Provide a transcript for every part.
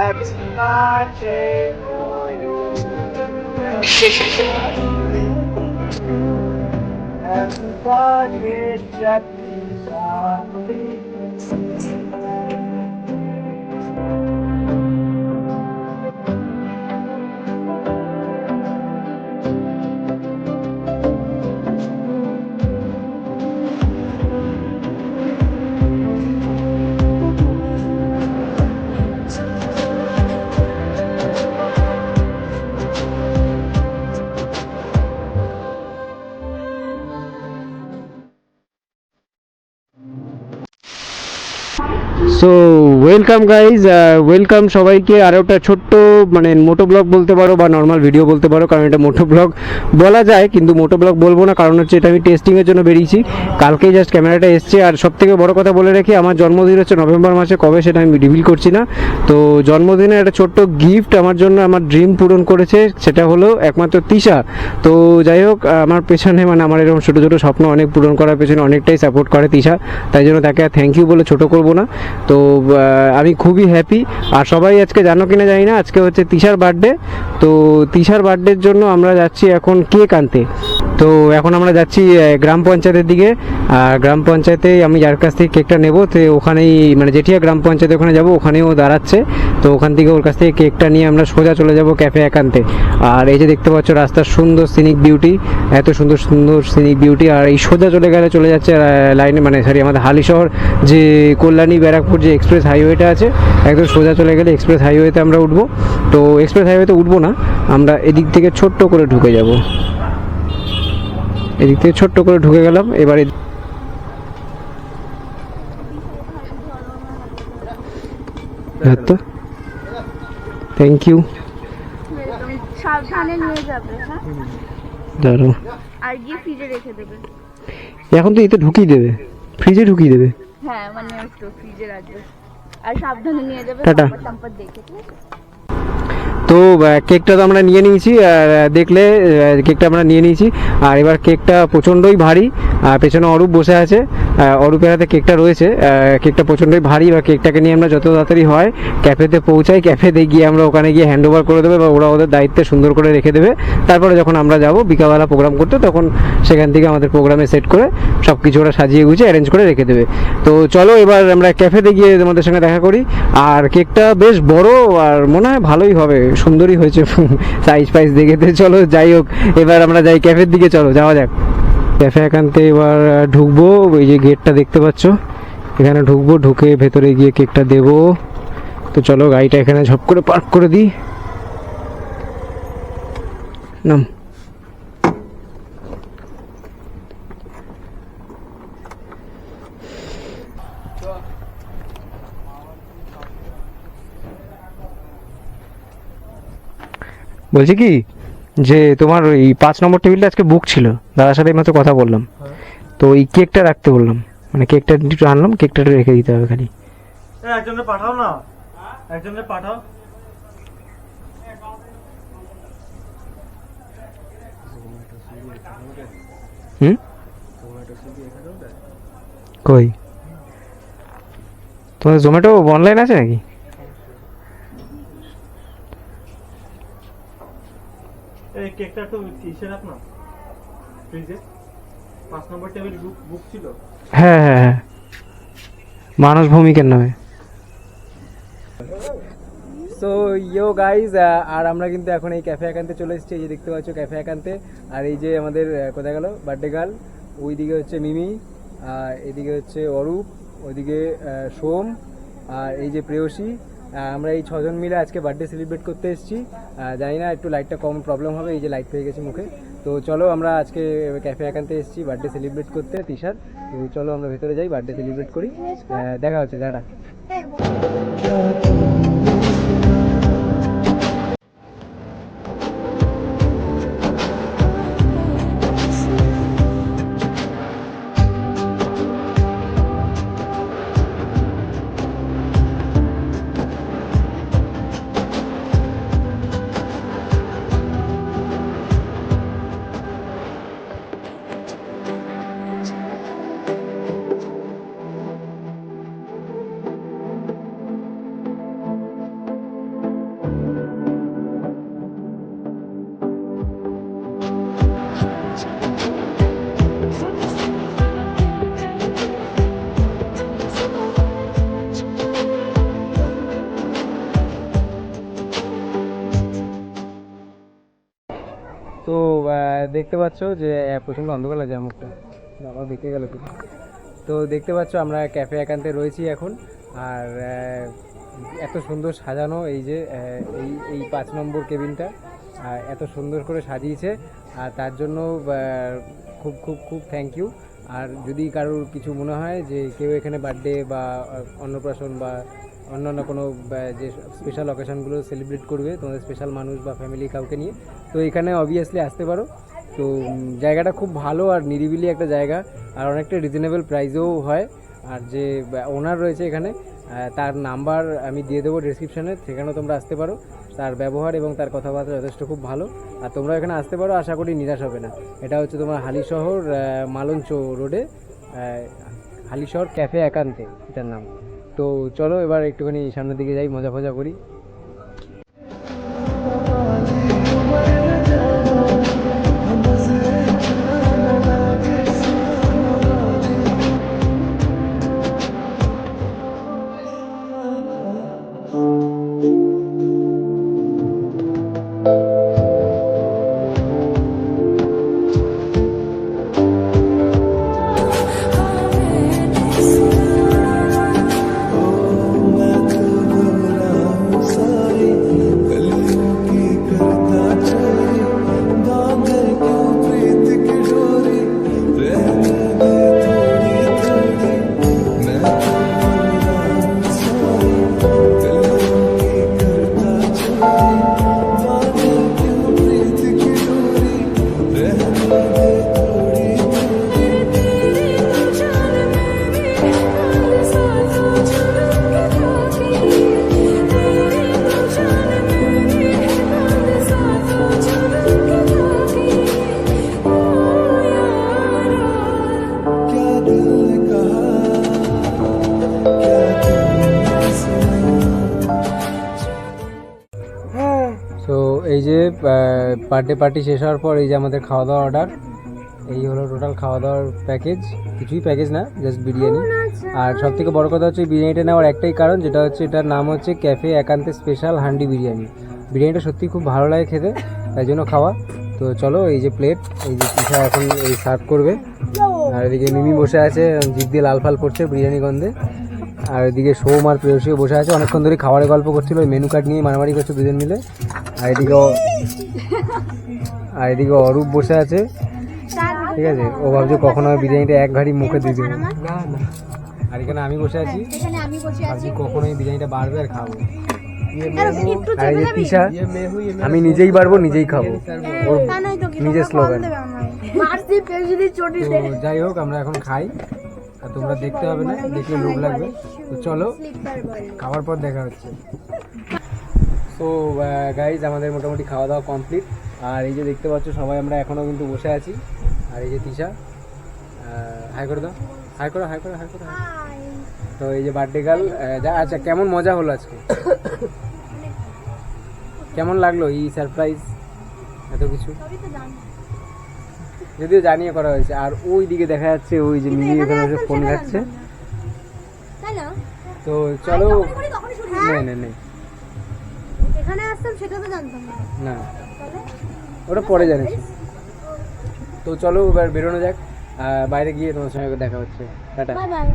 Happy birthday to you. Happy birthday, Jackie. So welcome guys, welcome সবাইকে আরও একটা ছোট্ট মানে মোটো ব্লগ বলতে পারো বা নর্মাল ভিডিও বলতে পারো, কারণ এটা মোটো ব্লগ বলা যায় কিন্তু মোটো ব্লগ বলবো না, কারণ হচ্ছে এটা আমি টেস্টিংয়ের জন্য বেরিয়েছি। কালকেই জাস্ট ক্যামেরাটা এসছে। আর সবথেকে বড় কথা বলে রাখি, আমার জন্মদিন হচ্ছে নভেম্বর মাসে, কবে সেটা আমি রিভিল করছি না। তো জন্মদিনে একটা ছোট্ট গিফট আমার জন্য আমার ড্রিম পূরণ করেছে, সেটা হলো একমাত্র তিশা। তো যাই হোক, আমার পেছনে মানে আমার এরকম ছোটো ছোটো স্বপ্ন অনেক পূরণ করার পেছনে অনেকটাই সাপোর্ট করে তিশা, তাই জন্য তাকে থ্যাংক ইউ বলে ছোটো করবো না। তো আমি খুবই হ্যাপি। আর সবাই আজকে জানো কিনা জানি না, আজকে হচ্ছে তিশার বার্থডে। তো তিশার বার্থডের জন্য আমরা যাচ্ছি এখন কেক আনতে। তো এখন আমরা যাচ্ছি গ্রাম পঞ্চায়েতের দিকে। আর গ্রাম পঞ্চায়েতে আমি যার কাছ থেকে কেকটা নেবো, তো ওখানেই মানে জেঠিয়া গ্রাম পঞ্চায়েতে ওখানে যাবো, ওখানেও দাঁড়াচ্ছে। তো ওখান থেকে ওর কাছ থেকে কেকটা নিয়ে আমরা সোজা চলে যাব ক্যাফে একান্তে। আর এই যে দেখতে পাচ্ছ রাস্তার সুন্দর সিনিক বিউটি, এত সুন্দর সুন্দর সিনিক বিউটি। আর এই সোজা চলে গেলে চলে যাচ্ছে লাইনে, মানে সরি আমাদের হালিশহর যে কল্যাণী ব্যারাকপুর যে এক্সপ্রেস হাইওয়েটা আছে, একদম সোজা চলে গেলে এক্সপ্রেস হাইওয়েতে আমরা উঠবো। তো এক্সপ্রেস হাইওয়েতে উঠবো না, আমরা এদিক থেকে ছোট্ট করে ঢুকে যাব। এদিক থেকে ছোট্ট করে ঢুকে গেলাম। এবারে তো থ্যাংক ইউ। সাবধানে নিয়ে যাবে, হ্যাঁ? দাঁড়ো, আর গিয়ে ফ্রিজে রেখে দেবে। এখন তো এতে ঢুকিয়ে দেবে, ফ্রিজে ঢুকিয়ে দেবে। হ্যাঁ, মানে একটু ফ্রিজে রাখবে আর সাবধানে নিয়ে যাবে, টাটা। টাম্পার দেখে, ঠিক আছে? তো কেকটা তো আমরা নিয়ে নিয়েছি, আর দেখলে কেকটা আমরা নিয়ে নিয়েছি। আর এবার কেকটা প্রচণ্ডই ভারী। পেছনে অরূপ বসে আছে, অরূপের হাতে কেকটা রয়েছে। কেকটা প্রচণ্ডই ভারী, বা কেকটাকে নিয়ে আমরা যত তাড়াতাড়ি হয় ক্যাফেতে পৌঁছাই, ক্যাফেতে গিয়ে আমরা ওখানে গিয়ে হ্যান্ড ওভার করে দেবে, বা ওরা ওদের দায়িত্বে সুন্দর করে রেখে দেবে। তারপরে যখন আমরা যাব বিকালবেলা প্রোগ্রাম করতে, তখন সেখান থেকে আমাদের প্রোগ্রামে সেট করে সব কিছু ওরা সাজিয়ে গুছিয়ে অ্যারেঞ্জ করে রেখে দেবে। তো চলো এবার আমরা ক্যাফেতে গিয়ে তোমাদের সঙ্গে দেখা করি। আর কেকটা বেশ বড়, আর মনে হয় ভালোই হবে, সুন্দরই হয়েছে সাইজ ফাইজ দেখে। চলো যাই হোক, এবার আমরা যাই ক্যাফের দিকে, চলো যাওয়া যাক ক্যাফে একান্তে। এবার ঢুকবো, ওই যে গেটটা দেখতে পাচ্ছ, এখানে ঢুকবো, ঢুকে ভেতরে গিয়ে কেকটা দেবো। তো চলো গাড়িটা এখানে ঝপ করে পার্ক করে দিই। নাম বলছি কি, যে তোমার ওই 5 নম্বর টেবিলটা আজকে বুক ছিল, দাদার সাথে মাত্র কথা বললাম। তো এই কেকটা রাখতে বললাম, মানে কেকটা একটু আনলাম, কেকটা একটু রেখে দিতে হবে খালি। একজনকে পাঠাও না, একজনকে পাঠাও। হুম, কই তোমার জোম্যাটো অনলাইন আছে নাকি? এই কেকটা একটু ইসে রাখ না ফ্রিজে। 5 নম্বর টেবিল বুক ছিল। হ্যাঁ হ্যাঁ হ্যাঁ, মানস ভৌমিকের নামে। সো ইয়ো গাইজ, আর আমরা কিন্তু এখন এই ক্যাফে একান্তে চলে এসেছি। এই যে দেখতে পাচ্ছ ক্যাফে একান্তে। আর এই যে আমাদের কোথায় গেল বার্থডে গার্ল, ওইদিকে হচ্ছে মিমি, আর এদিকে হচ্ছে অরূপ, ওইদিকে সোম, আর এই যে প্রেয়সী। আমরা এই 6 জন মিলে আজকে বার্থডে সেলিব্রেট করতে এসেছি। জানি না একটু লাইটটা কম প্রবলেম হবে, এই যে লাইট পেয়ে গেছে মুখে। তো চলো আমরা আজকে ক্যাফে একান্তে এসেছি বার্থডে সেলিব্রেট করতে তিশার। তো চলো আমরা ভেতরে যাই, বার্থডে সেলিব্রেট করি। দেখা হচ্ছে, টাটা। তো দেখতে পাচ্ছ যে প্রচণ্ড অন্ধকার লাগছে মুখটা, আমার দেখতে গেল তো। তো দেখতে পাচ্ছ আমরা ক্যাফে একান্তে রয়েছি এখন। আর এত সুন্দর সাজানো এই যে এই 5 নম্বর কেবিনটা এত সুন্দর করে সাজিয়েছে, আর তার জন্য খুব খুব খুব থ্যাংক ইউ। আর যদি কারোর কিছু মনে হয় যে কেউ এখানে বার্থডে বা অন্নপ্রাশন বা অন্যান্য কোনো যে স্পেশাল অকেশনগুলো সেলিব্রেট করবে, তোমাদের স্পেশাল মানুষ বা ফ্যামিলি কাউকে নিয়ে, তো এখানে অবভিয়াসলি আসতে পারো। তো জায়গাটা খুব ভালো আর নিরিবিলি একটা জায়গা, আর অনেকটা রিজনেবল প্রাইসেও হয়। আর যে ওনার রয়েছে এখানে, তার নাম্বার আমি দিয়ে দেবো ডিসক্রিপশানে, সেখানেও তোমরা আসতে পারো। তার ব্যবহার এবং তার কথাবার্তা যথেষ্ট খুব ভালো, আর তোমরা এখানে আসতে পারো, আশা করি নিরাশ হবে না। এটা হচ্ছে তোমার হালিশহর মালঞ্চ রোডে হালিশহর ক্যাফে একান্তে এটার নাম। তো চলো এবার একটুখানি সামনের দিকে যাই, মজা ফজা করি। তো এই যে বার্থডে পার্টি শেষ হওয়ার পর এই যে আমাদের খাওয়া দাওয়া অর্ডার, এই হলো টোটাল খাওয়া দাওয়ার প্যাকেজ। কিছুই প্যাকেজ না, জাস্ট বিরিয়ানি। আর সব থেকে বড় কথা হচ্ছে বিরিয়ানিটা নেওয়ার একটাই কারণ, যেটা হচ্ছে এটার নাম হচ্ছে ক্যাফে একান্তে স্পেশাল হান্ডি বিরিয়ানি। বিরিয়ানিটা সত্যি খুব ভালো লাগে খেতে, তাই জন্য খাওয়া। তো চলো এই যে প্লেট, এই যে পিঠা এখন এই সার্ভ করবে, আর এদিকে মিমি বসে আছে, জিভ দিয়ে লাল ফাল করছে বিরিয়ানি গন্ধে। আর এদিকে সোম আর প্রেয়সীও বসে আছে, অনেকক্ষণ ধরে খাবারের গল্প করছিল, ওই মেনু কার্ড নিয়ে মারামারি করছে দুজন মিলে। আর এদিকে অরূপ বসে আছে, ঠিক আছে, ও ভাবছে কখন আমি বিরিয়ানিটা এক ঘাড়ি মুখে দিয়ে দেবো। আর এখানে আমি বসে আছি, ভাবছি কখন আমি বিরিয়ানিটা বাড়বে আর খাবো। আর এই যে তিশা, আমি নিজেই বাড়বো নিজেই খাবো, ওর নিজের স্লোগান। যাই হোক, আমরা এখন খাই, আর তোমরা দেখতে হবে না, দেখলে লোভ লাগবে। তো চলো খাওয়ার পর দেখা হচ্ছে। তো গাইজ আমাদের মোটামুটি খাওয়া দাওয়া কমপ্লিট। আর এই যে দেখতে পাচ্ছ সবাই আমরা এখনও কিন্তু বসে আছি। আর এই যে তিশা, হাই করে দাও, হাই করো হাই করো হাই করো। তো এই যে বার্থডে গার্ল। আচ্ছা, কেমন মজা হলো আজকে? কেমন লাগলো এই সারপ্রাইজ, এত কিছু? যদিও জানিয়ে করা হয়েছে। আর ওই দিকে দেখা যাচ্ছে ওই যে মিমি ওখানে বসে ফোন ঘাটছে। তো চলো, নেই এখানে আসতাম সেটা তো জানতাম না, ওটা পরে জানিস। তো চলো এবার বেরোনো যাক, বাইরে গিয়ে তোমার সঙ্গে দেখা হচ্ছে। টাটা। Bye bye.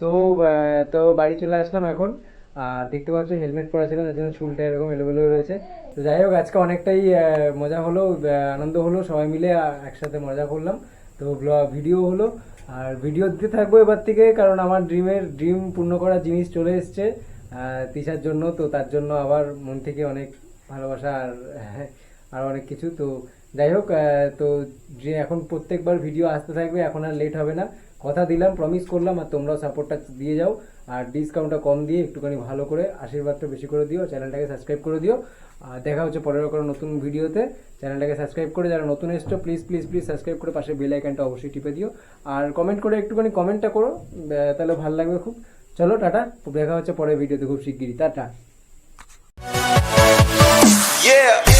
তো তো বাড়ি চলে আসলাম এখন। আর দেখতে পাচ্ছ হেলমেট পরা ছিল, যার জন্য চুলটা এরকম এলোমেলো রয়েছে। তো যাই হোক, আজকে অনেকটাই মজা হলো, আনন্দ হলো, সবাই মিলে একসাথে মজা করলাম। তো ভিডিও হলো, আর ভিডিও দিতে থাকবো এবার থেকে, কারণ আমার ড্রিম পূর্ণ করার জিনিস চলে এসছে তিশার জন্য। তো তার জন্য আবার মন থেকে অনেক ভালোবাসা আর অনেক কিছু। তো যাই হোক, তো যে এখন প্রত্যেকবার ভিডিও আসতে থাকবে, এখন আর লেট হবে না, কথা দিলাম, প্রমিস করলাম। আর তোমরাও সাপোর্টটা দিয়ে যাও, আর ডিসকাউন্টটা কম দিয়ে একটুখানি ভালো করে আশীর্বাদটা বেশি করে দিও, চ্যানেলটাকে সাবস্ক্রাইব করে দিও। আর দেখা হচ্ছে পরের কোনো নতুন ভিডিওতে। চ্যানেলটাকে সাবস্ক্রাইব করে, যারা নতুন এসছো প্লিজ প্লিজ প্লিজ সাবস্ক্রাইব করে পাশে বেল আইকনটা অবশ্যই টিপে দিও। আর কমেন্ট করে একটুখানি কমেন্টটা করো, তাহলে ভালো লাগবে খুব। চলো টাটা, দেখা হচ্ছে পরের ভিডিওতে খুব শিগগিরই, টাটা। Yeah.